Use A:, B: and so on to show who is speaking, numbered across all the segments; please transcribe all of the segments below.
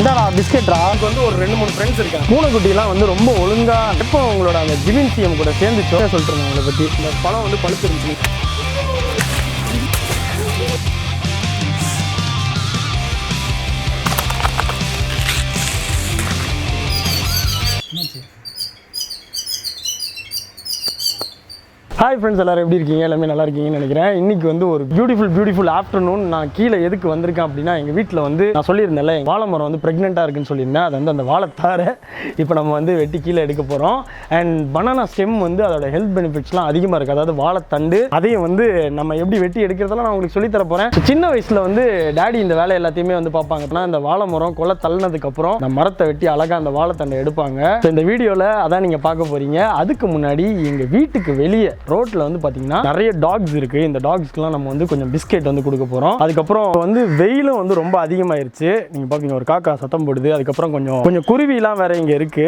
A: இந்தாடா பிஸ்கெட்ரா. எனக்கு வந்து ஒரு 2-3 ஃப்ரெண்ட்ஸ் இருக்காங்க. பூனைக்குட்டிலாம் வந்து ரொம்ப ஒழுங்கா எப்போ உங்களோட அந்த ஜிவின்சியம் கூட சேர்ந்துச்சோ சொல்லிட்டு இருந்தேன் உங்களை பற்றி. இந்த பழம் வந்து பழுத்துருந்துச்சு. ஹாய் ஃப்ரெண்ட்ஸ், எல்லோரும் எப்படி இருக்கீங்க? எல்லாமே நல்லா இருக்கீங்கன்னு நினைக்கிறேன். இன்றைக்கி வந்து ஒரு பியூட்டிஃபுல் ஆஃப்டர்நூன். நான் கீழே எதுக்கு வந்திருக்கேன் அப்படின்னா, எங்கள் வீட்டில் வந்து நான் சொல்லியிருந்தேன்ல வாழை மரம் வந்து ப்ரெக்னெண்ட்டாக இருக்குன்னு சொல்லியிருந்தேன். அது வந்து அந்த வாழைத்தாரை இப்போ நம்ம வந்து வெட்டி கீழே எடுக்க போகிறோம். அண்ட் பனானா ஸ்டெம் வந்து அதோட ஹெல்த் பெனிஃபிட்ஸ்லாம் அதிகமாக இருக்குது. அதாவது வாழைத்தண்டு அதையும் வந்து நம்ம எப்படி வெட்டி எடுக்கிறதெல்லாம் நான் உங்களுக்கு சொல்லித்தர போகிறேன். சின்ன வயசில் வந்து டேடி இந்த வேலை எல்லாத்தையுமே வந்து பார்ப்பாங்க. அப்படின்னா இந்த வாழை மரம் கொலை தள்ளினதுக்கப்புறம் அந்த மரத்தை வெட்டி அழகாக அந்த வாழைத்தண்டை எடுப்பாங்க. ஸோ இந்த வீடியோவில் அதான் நீங்கள் பார்க்க போகிறீங்க. அதுக்கு முன்னாடி எங்கள் வீட்டுக்கு வெளியே ரோட்ல வந்து பாத்தீங்கன்னா நிறைய டாக்ஸ் இருக்கு. இந்த டாக்ஸ்க்குலாம் நம்ம வந்து கொஞ்சம் பிஸ்கெட் வந்து கொடுக்க போறோம். அதுக்கப்புறம் வந்து வெயிலும் வந்து ரொம்ப அதிகமாயிருச்சு. நீங்க பாத்தீங்க ஒரு காக்கா சத்தம் போடுது. அதுக்கப்புறம் கொஞ்சம் குருவிலாம் வேற இங்க இருக்கு.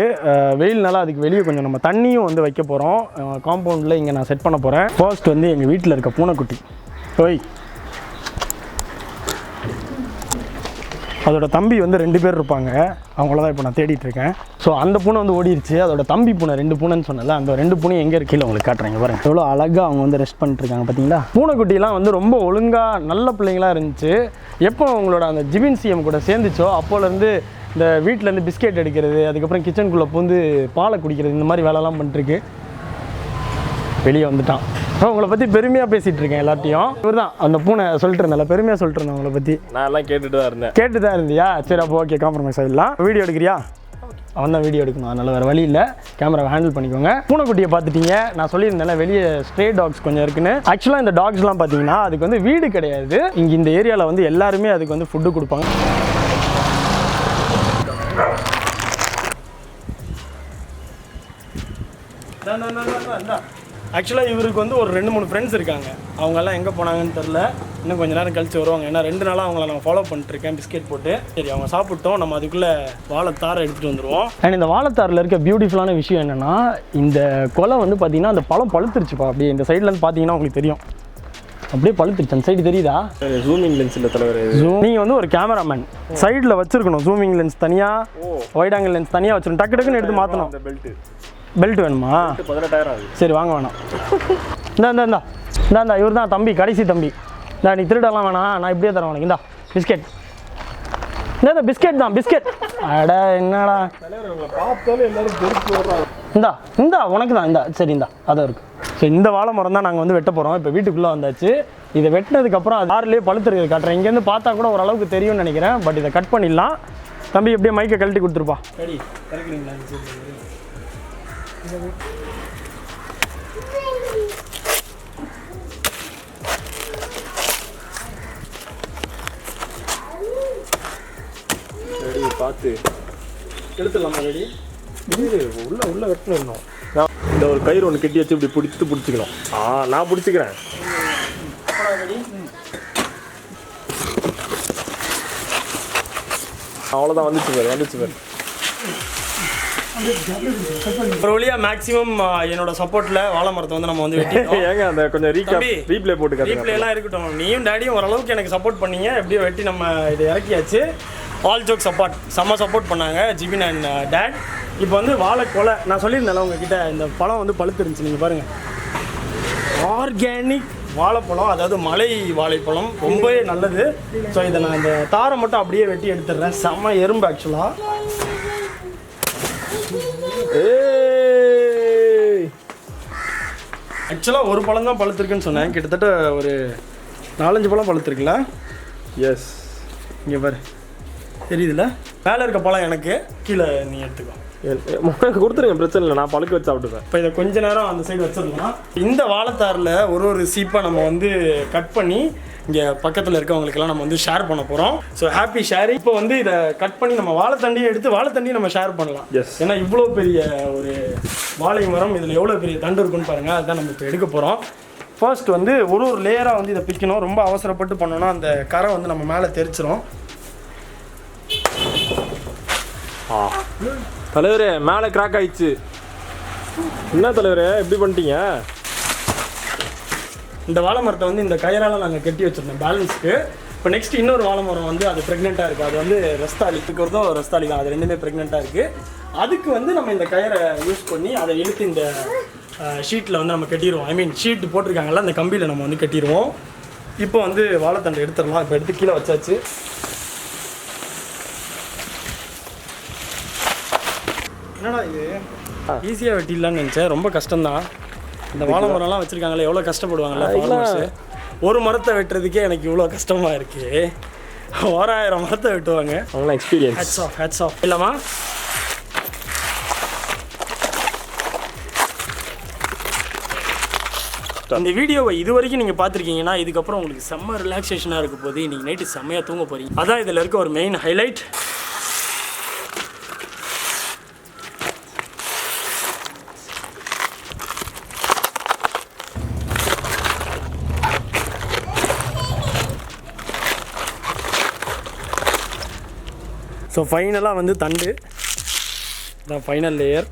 A: வெயில்னால அதுக்கு வெளியே கொஞ்சம் நம்ம தண்ணியும் வந்து வைக்க போறோம். காம்பவுண்ட்ல இங்க நான் செட் பண்ண போறேன். ஃபர்ஸ்ட் வந்து எங்க வீட்டில் இருக்க பூனைக்குட்டி ஓய், அதோட தம்பி வந்து 2 பேர் இருப்பாங்க. அவங்கள தான் இப்போ நான் தேடிட்டு இருக்கேன். ஸோ அந்த பூனை வந்து ஓடிடுச்சு. அதோட தம்பி பூனை 2 பூனைன்னு சொன்னல, அந்த 2 பூனை எங்கே இருக்கீங்க உங்களுக்கு காட்டுறேங்க பாருங்க. எவ்வளோ அழகாக அவங்க வந்து ரெஸ்ட் பண்ணிட்டு இருக்காங்க பார்த்தீங்களா. பூனைக்குட்டிலாம் வந்து ரொம்ப ஒழுங்காக நல்ல பிள்ளைங்களாக இருந்துச்சு. எப்போ அவங்களோட அந்த ஜிவின்சியம் கூட சேர்ந்துச்சோ அப்போலேருந்து இந்த வீட்டிலேருந்து பிஸ்கெட் எடுக்கிறது, அதுக்கப்புறம் கிச்சனுக்குள்ளே பூந்து பாலை குடிக்கிறது, இந்த மாதிரி வேலைலாம் பண்ணிட்டுருக்கு. வெளியே வந்துட்டான். உங்களை பற்றி பெருமையாக பேசிகிட்டு இருக்கேன் எல்லாத்தையும். இவர் தான் அந்த பூனை சொல்லிட்டு இருந்தால, பெருமையாக சொல்லிட்டு இருந்தேன் உங்களை பற்றி.
B: நான் எல்லாம் கேட்டு தான் இருந்தியா?
A: சரி, அப்போ ஓகே, காம்ப்ரமைஸ் ஆகிடலாம். வீடியோ எடுக்கிறியா? அவன் தான் வீடியோ எடுக்கணும், அதனால் வேறு வழி இல்லை. கேமராவை ஹேண்டில் பண்ணிக்கோங்க. பூனைக்குட்டியை பார்த்துட்டீங்க. நான் சொல்லியிருந்தேன் வெளியே ஸ்ட்ரே டாக்ஸ் கொஞ்சம் இருக்குன்னு. ஆக்சுவலாக இந்த டாக்ஸ்லாம் பார்த்தீங்கன்னா அதுக்கு வந்து வீடு கிடையாது. இங்கே இந்த ஏரியாவில் வந்து எல்லாருமே அதுக்கு வந்து ஃபுட்டு கொடுப்பாங்க. ஆக்சுவலாக இவருக்கு வந்து ஒரு 2-3 ஃப்ரெண்ட்ஸ் இருக்காங்க. அவங்கெல்லாம் எங்கே போனாங்கன்னு தெரில. இன்னும் கொஞ்சம் நேரம் கழிச்சு வருவாங்க. ஏன்னா 2 நாளாக அவங்கள நான் ஃபாலோ பண்ணிட்டுருக்கேன் பிஸ்கெட் போட்டு. சரி, அவங்க சாப்பிட்டோம். நம்ம அதுக்குள்ளே வாழைத்தாரை எடுத்துகிட்டு வந்துடுவோம். அண்ட் இந்த வாழைத்தாரில் இருக்க பியூட்டிஃபுல்லான விஷயம் என்னென்னா, இந்த கொலை வந்து பார்த்திங்கன்னா அந்த பழம் பழுத்துருச்சுப்பா. அப்படியே இந்த சைட்லேருந்து பார்த்தீங்கன்னா உங்களுக்கு தெரியும், அப்படியே பழுத்துருச்சு. அந்த சைடு தெரியுதா?
B: ஜூமிங் லென்ஸ் இல்லை தலைவர்.
A: நீங்கள் வந்து ஒரு கேமராமேன் சைடில் வச்சுருக்கணும். ஜூமிங் லென்ஸ் தனியாக, வைட் ஆங்கிள் லென்ஸ் தனியாக வச்சுருக்கணும். டக்குன்னு எடுத்து மாற்றணும். பெல்ட் வேணுமா?
B: 18,000 ஆகுது.
A: சரி, வாங்க. வேணாம். இந்தா இவர் தான் தம்பி, கடைசி தம்பி. நீ திருடலாம் வேணாம், நான் இப்படியே தரேன் உனக்கு. இந்தா பிஸ்கெட். இந்த பிஸ்கெட் தான், பிஸ்கெட். அட என்னடா
B: பார்த்தாலும் எல்லாரும்
A: இந்தா உனக்கு தான். சரி, அதான் இருக்கு. ஸோ இந்த வாழை மரம் தான் நாங்கள் வந்து வெட்ட போகிறோம். இப்போ வீட்டுக்குள்ளே வந்தாச்சு. இதை வெட்டினதுக்கப்புறம் அது ஆறுலேயே பழுத்துருக்கு காட்டுறேன். இங்கேருந்து பார்த்தா கூட ஓரளவுக்கு தெரியும்னு நினைக்கிறேன். பட் இதை கட் பண்ணிடலாம். தம்பி எப்படியே மைக்கை கழட்டி கொடுத்துருப்பா. சரி, கரெக்டுங்களா?
B: ரெடி, பார்த்து
A: எடுத்துடலாமா? ரெடி,
B: உள்ள வெட்டணும். இந்த ஒரு கயிறு ஒன்று கட்டி வச்சு இப்படி பிடிச்சிக்கணும். நான் பிடிச்சிக்கிறேன். அவ்வளோதான், வந்துச்சு பாரு.
A: ஒரு வழியாக மேக்ஸிமம் என்னோட சப்போர்ட்டில் வாழை மரத்தை வந்து நம்ம வந்து வெட்டிட்டோம்.
B: ஏங்க அந்த கொஞ்சம் ரீப்ளே போட்டு
A: ரீப்ளேலாம் இருக்கட்டும். நீயும் டேடியும் ஓரளவுக்கு எனக்கு சப்போர்ட் பண்ணீங்க. எப்படியோ வெட்டி நம்ம இதை இறக்கியாச்சு. ஆல் ஜோக் சப்போர்ட், செம்ம சப்போர்ட் பண்ணாங்க ஜிபின் அண்ட் டேட். இப்போ வந்து வாழை கொலை நான் சொல்லியிருந்தேன் உங்ககிட்ட, இந்த பழம் வந்து பழுத்துருந்துச்சு. நீங்கள் பாருங்கள், ஆர்கானிக் வாழைப்பழம், அதாவது மலை வாழைப்பழம், ரொம்பவே நல்லது. ஸோ இதை நான் இந்த தாரை மட்டும் அப்படியே வெட்டி எடுத்துடுறேன். செம்ம எறும்பு ஆக்சுவலாக. ஆக்சுவலாக ஒரு பழம் தான் பழுத்துருக்குன்னு சொன்னேன். கிட்டத்தட்ட ஒரு 4-5 பழம் பழுத்துருக்குல்ல?
B: எஸ்.
A: இங்கே பாரு, தெரியுதுல்ல? மேலே இருக்க பழம் எனக்கு, கீழே நீ எடுத்துக்கோ.
B: எனக்கு கொடுத்துருங்க, பிரச்சனை இல்லை. நான் பழுக்க வச்சு சாப்பிட்டுப்பேன்.
A: இப்போ இதை கொஞ்ச நேரம் அந்த சைடு வச்சிடலாம். இந்த வாழைத்தாரில் ஒரு சீப்பாக நம்ம வந்து கட் பண்ணி இங்கே பக்கத்தில் இருக்கவங்களுக்கெல்லாம் நம்ம வந்து ஷேர் பண்ண போகிறோம். So happy sharing. இப்போ வந்து இதை கட் பண்ணி நம்ம வாழைத்தண்டியை எடுத்து வாழைத்தண்டியை நம்ம ஷேர் பண்ணலாம். ஏன்னா இவ்வளோ பெரிய ஒரு வாழை மரம், இதில் எவ்வளோ பெரிய தண்டு இருக்குன்னு பாருங்கள். அதுதான் நம்ம இப்போ எடுக்க போகிறோம். ஃபர்ஸ்ட் வந்து ஒரு லேயராக வந்து இதை பிக்கணும். ரொம்ப அவசரப்பட்டு பண்ணோன்னா அந்த கரை வந்து நம்ம மேலே தெரிச்சிரும்.
B: தலைவரே, மேலே கிராக் ஆயிடுச்சு. என்ன தலைவரே எப்படி பண்ணிட்டீங்க?
A: இந்த வாழை மரத்தை வந்து இந்த கயிறால் நாங்கள் கட்டி வச்சுருந்தோம் பேலன்ஸ்க்கு. இப்போ நெக்ஸ்ட் இன்னொரு வாழை மரம் வந்து அது ப்ரெக்னெண்ட்டாக இருக்குது. அது வந்து ரஸ்தாலி இருக்கிறதும் ரஸ்தாலி தான். அது ரெண்டுமே ப்ரெக்னெண்ட்டாக இருக்குது. அதுக்கு வந்து நம்ம இந்த கயிறை யூஸ் பண்ணி அதை இழுத்து இந்த ஷீட்டில் வந்து நம்ம கட்டிடுவோம். ஐ மீன் ஷீட் போட்டிருக்காங்கல்ல, அந்த கம்பியில் நம்ம வந்து கட்டிடுவோம். இப்போ வந்து வாழைத்தண்டை எடுத்துடலாம். இப்போ எடுத்து கீழே வச்சாச்சு. என்னடா இது ஈஸியாக வெட்டிடலான்னு நினச்சேன். ரொம்ப கஷ்டம்தான். இந்த வாழை மரம்லாம் வச்சுருக்காங்களே, எவ்வளோ கஷ்டப்படுவாங்கல்ல ஃபார்மர்ஸு. ஒரு மரத்தை வெட்டுறதுக்கே எனக்கு இவ்வளோ கஷ்டமாக இருக்குது. 1000 மரத்தை வெட்டுவாங்க.
B: அவங்களாம் எக்ஸ்பீரியன்ஸ்.
A: ஹேட்ஸ் ஆஃப் இல்லைம்மா. இந்த வீடியோவை இது வரைக்கும் நீங்கள் பார்த்துருக்கீங்கன்னா இதுக்கப்புறம் உங்களுக்கு செம்ம ரிலாக்ஸேஷனாக இருக்க போது. இன்றைக்கி நைட்டு செம்மையாக தூங்க போகிறீங்க. அதான் இதில் இருக்க ஒரு மெயின் ஹைலைட். ஸோ ஃபைனலாக வந்து தண்டு தான் final layer.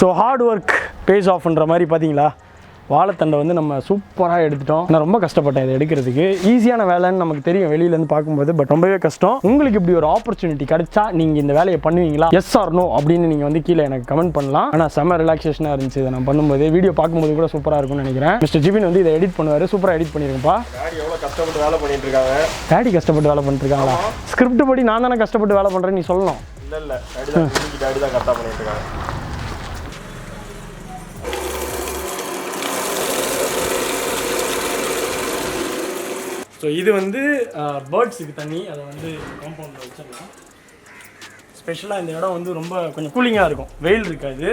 A: So hard work pays ஆஃப்ன்ற மாதிரி பார்த்தீங்களா, வாழைத்தண்டை வந்து நம்ம சூப்பராக எடுத்துட்டோம். நான் ரொம்ப கஷ்டப்பட்டேன் இதை எடுக்கிறதுக்கு. ஈஸியான வேலைன்னு நமக்கு தெரியும் வெளியிலேருந்து பார்க்கும்போது, பட் ரொம்பவே கஷ்டம். உங்களுக்கு இப்படி ஒரு ஆப்பர்ச்சுனிட்டி கிடைச்சா நீங்கள் இந்த வேலையை பண்ணுவீங்களா? எஸ் ஆர் நோ அப்படின்னு நீங்கள் வந்து கீழே எனக்கு கமெண்ட் பண்ணலாம். ஆனால் செம்ம ரிலாக்ஸேஷனாக இருந்துச்சு இதை நான் பண்ணும்போது. வீடியோ பார்க்கும்போது கூட சூப்பராக இருக்கும்னு நினைக்கிறேன். மிஸ்டர் ஜிபின் வந்து இதை எடிட் பண்ணுவார். சூப்பராக எடிட் பண்ணியிருக்கேன்ப்பா.
B: டாடி எவ்வளோ கஷ்டப்பட்டு வேலை பண்ணிட்டு இருக்காங்க.
A: டாடி கஷ்டப்பட்டு வேலை பண்ணிட்டு இருக்காங்களா? ஸ்கிரிப்ட் படி நான் தானே கஷ்டப்பட்டு வேலை பண்ணுறேன்னு நீ சொல்லணும்.
B: இல்லை டாடி தான் கரெக்டாக பண்ணிட்டு இருக்காங்க.
A: ஸோ இது வந்து பேர்ட்ஸுக்கு தண்ணி. அதை வந்து காம்பவுண்டில் வச்சிடலாம். ஸ்பெஷலாக இந்த இடம் வந்து ரொம்ப கொஞ்சம் கூலிங்காக இருக்கும், வெயில் இருக்காது.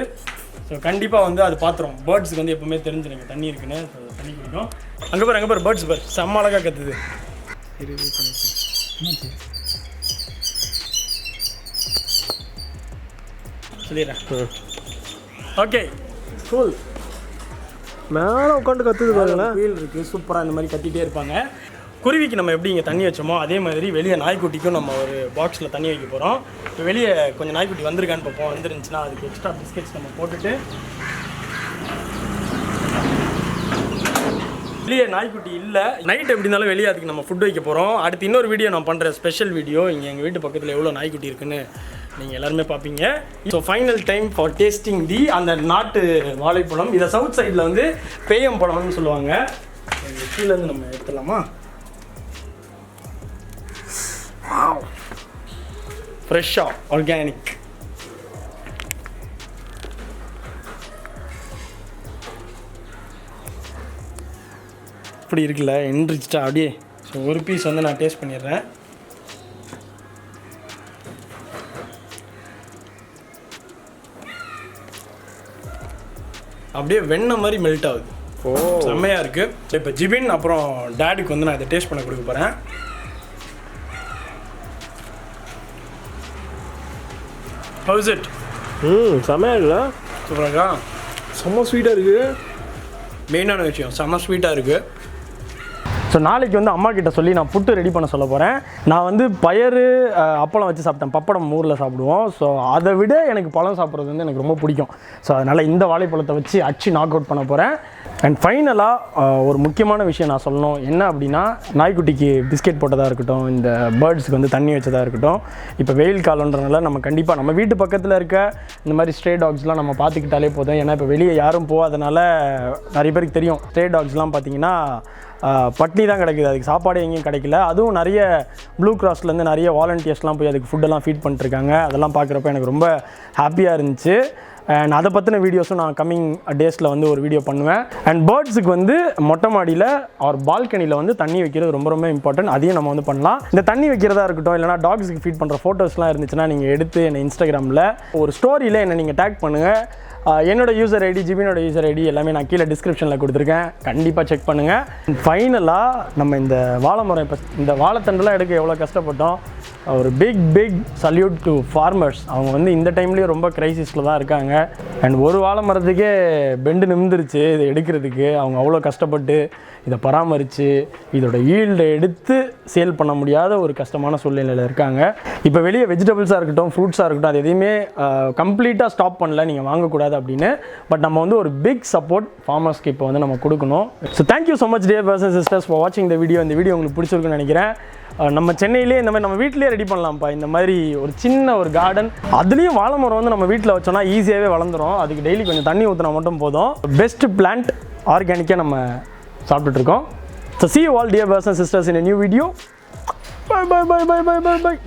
A: ஸோ கண்டிப்பாக வந்து அது பார்த்துரும். பேர்ட்ஸுக்கு வந்து எப்போவுமே தெரிஞ்சிருங்க தண்ணி இருக்குன்னு. ஸோ தண்ணி குடிக்கும். அங்கே பாரு பேர்ட்ஸ் பார் செம்ம அழகாக கத்துது. சொல்லிடுறேன். Okay cool.
B: மேலே உட்காந்து கற்றுது பாருங்களேன்.
A: ஃபீல் இருக்குது சூப்பராக. இந்த மாதிரி கத்திகிட்டே இருப்பாங்க. குருவிக்கு நம்ம எப்படி இங்கே தண்ணி வச்சோமோ அதே மாதிரி வெளியே நாய்க்குட்டிக்கும் நம்ம ஒரு பாக்ஸில் தண்ணி வைக்க போகிறோம். இப்போ வெளியே கொஞ்சம் நாய்க்குட்டி வந்திருக்கான்னு பார்ப்போம். வந்துருந்துச்சுன்னா அதுக்கு எக்ஸ்ட்ரா பிஸ்கெட்ஸ் நம்ம போட்டுட்டு, வெளியே நாய்க்குட்டி இல்லை நைட் எப்படி இருந்தாலும் வெளியே அதுக்கு நம்ம ஃபுட் வைக்க போகிறோம். அடுத்து இன்னொரு வீடியோ நான் பண்ணுறேன், ஸ்பெஷல் வீடியோ. இங்கே எங்கள் வீட்டு பக்கத்தில் எவ்வளோ நாய்க்குட்டி இருக்குன்னு நீங்கள் எல்லாருமே பார்ப்பீங்க. So final time for tasting அந்த நாட்டு வாழைப்பழம். இதை சவுத் சைடில் வந்து பேயம் பழம்னு சொல்லுவாங்க. கீழேருந்து நம்ம எடுத்துடலாமா? ஃப்ரெஷ்ஷாக ஆர்கானிக். இப்படி இருக்குல்ல, என்ரிச்சிட்டா அப்படியே. ஸோ ஒரு பீஸ் வந்து நான் டேஸ்ட் பண்ணிடுறேன். அப்படியே வெண்ணெய் மாதிரி மெல்ட் ஆகுது. செம்மையாக இருக்குது. இப்போ ஜிபின் அப்புறம் டேடுக்கு வந்து நான் இதை டேஸ்ட் பண்ண கொடுக்க போகிறேன். How is it?
B: செம்மையாக இருக்குல்ல?
A: சூப்பராக இருக்கா?
B: செம்ம ஸ்வீட்டாக இருக்குது.
A: மெயினான விஷயம் செம்ம ஸ்வீட்டாக இருக்குது. ஸோ நாளைக்கு வந்து அம்மா கிட்ட சொல்லி நான் புட்டு ரெடி பண்ண சொல்ல போகிறேன். நான் வந்து பயறு அப்பளம் வச்சு சாப்பிட்டேன். பப்படம் ஊரில் சாப்பிடுவோம். ஸோ அதை விட எனக்கு பழம் சாப்பிட்றது வந்து எனக்கு ரொம்ப பிடிக்கும். ஸோ அதனால் இந்த வாழைப்பழத்தை வச்சு அச்சு நாக் அவுட் பண்ண போகிறேன். அண்ட் ஃபைனலாக ஒரு முக்கியமான விஷயம் நான் சொல்லணும். என்ன அப்படின்னா, நாய்க்குட்டிக்கு பிஸ்கெட் போட்டதாக இருக்கட்டும், இந்த பேர்ட்ஸுக்கு வந்து தண்ணி வச்சதாக இருக்கட்டும். இப்போ வெயில் காலன்றனால நம்ம கண்டிப்பாக நம்ம வீட்டு பக்கத்தில் இருக்க இந்த மாதிரி ஸ்ட்ரே டாக்ஸ்லாம் நம்ம பார்த்துக்கிட்டாலே போதும். ஏன்னா இப்போ வெளியே யாரும் போகாதனால நிறைய பேருக்கு தெரியும், ஸ்ட்ரே டாக்ஸ்லாம் பார்த்தீங்கன்னா பட்னி தான் கிடைக்குது. அதுக்கு சாப்பாடு எங்கேயும் கிடைக்கல. அதுவும் நிறைய ப்ளூ கிராஸ்லேருந்து நிறைய வாலண்டியர்ஸ்லாம் போய் அதுக்கு ஃபுட்டெல்லாம் ஃபீட் பண்ணிட்டுருக்காங்க. அதெல்லாம் பார்க்குறப்ப எனக்கு ரொம்ப ஹாப்பியாக இருந்துச்சு. அண்ட் அதை பற்றின வீடியோஸும் நான் கம்மிங் டேஸில் வந்து ஒரு வீடியோ பண்ணுவேன். அண்ட் பேர்ட்ஸுக்கு வந்து மொட்டை மாடியில் ஒரு பால்கனியில் வந்து தண்ணி வைக்கிறது ரொம்ப ரொம்ப இம்பார்ட்டன்ட். அதையும் நம்ம வந்து பண்ணலாம். இந்த தண்ணி வைக்கிறதா இருக்கட்டும், இல்லைனா டாக்ஸுக்கு ஃபீட் பண்ணுற ஃபோட்டோஸ்லாம் இருந்துச்சுன்னா நீங்கள் எடுத்து என்னை இன்ஸ்டாகிராமில் ஒரு ஸ்டோரியில் என்னை நீங்கள் டேக் பண்ணுங்கள். என்னோட யூசர் ஐடி, ஜிபினோட யூசர் ஐடி எல்லாமே நான் கீழே டிஸ்கிரிப்ஷனில் கொடுத்துருக்கேன். கண்டிப்பாக செக் பண்ணுங்கள். ஃபைனலாக நம்ம இந்த வாழை மரம், இப்போ இந்த வாழைத்தண்டெல்லாம் எடுக்க எவ்வளோ கஷ்டப்பட்டோம். ஒரு பிக் சல்யூட் டு ஃபார்மர்ஸ். அவங்க வந்து இந்த டைம்லேயும் ரொம்ப க்ரைசிஸில் தான் இருக்காங்க. அண்ட் ஒரு வாழை மரத்துக்கே பெண்டு நிமிந்துருச்சு இது எடுக்கிறதுக்கு. அவங்க அவ்வளோ கஷ்டப்பட்டு இதை பராமரித்து இதோட ஈல்டை எடுத்து சேல் பண்ண முடியாத ஒரு கஷ்டமான சூழ்நிலையில் இருக்காங்க. இப்போ வெளியே வெஜிடபிள்ஸாக இருக்கட்டும், ஃப்ரூட்ஸாக இருக்கட்டும், அது எதையுமே கம்ப்ளீட்டாக ஸ்டாப் பண்ணல, நீங்கள் வாங்கக்கூடாது அப்படின்னு. பட் நம்ம வந்து ஒரு பிக் சப்போர்ட் ஃபார்மர்ஸ்க்கு இப்போ வந்து நம்ம கொடுக்கணும். So thank you so much dear brothers and sisters for வாட்சிங் இந்த வீடியோ. இந்த வீடியோ உங்களுக்கு பிடிச்சிருக்குன்னு நினைக்கிறேன். நம்ம சென்னையிலே இந்த மாதிரி நம்ம வீட்டிலே ரெடி பண்ணலாம்ப்பா. இந்த மாதிரி ஒரு சின்ன ஒரு கார்டன், அதுலேயும் வாழை மரம் வந்து நம்ம வீட்டில் வச்சோன்னா ஈஸியாகவே வளர்ந்துடும். அதுக்கு டெய்லி கொஞ்சம் தண்ணி ஊற்றினா மட்டும் போதும். பெஸ்ட் பிளான்ட் ஆர்கானிக்காக நம்ம சாப்பிட்டுட்ருக்கோம். So see you all dear brothers and sisters in a new video. Bye bye bye bye bye bye bye.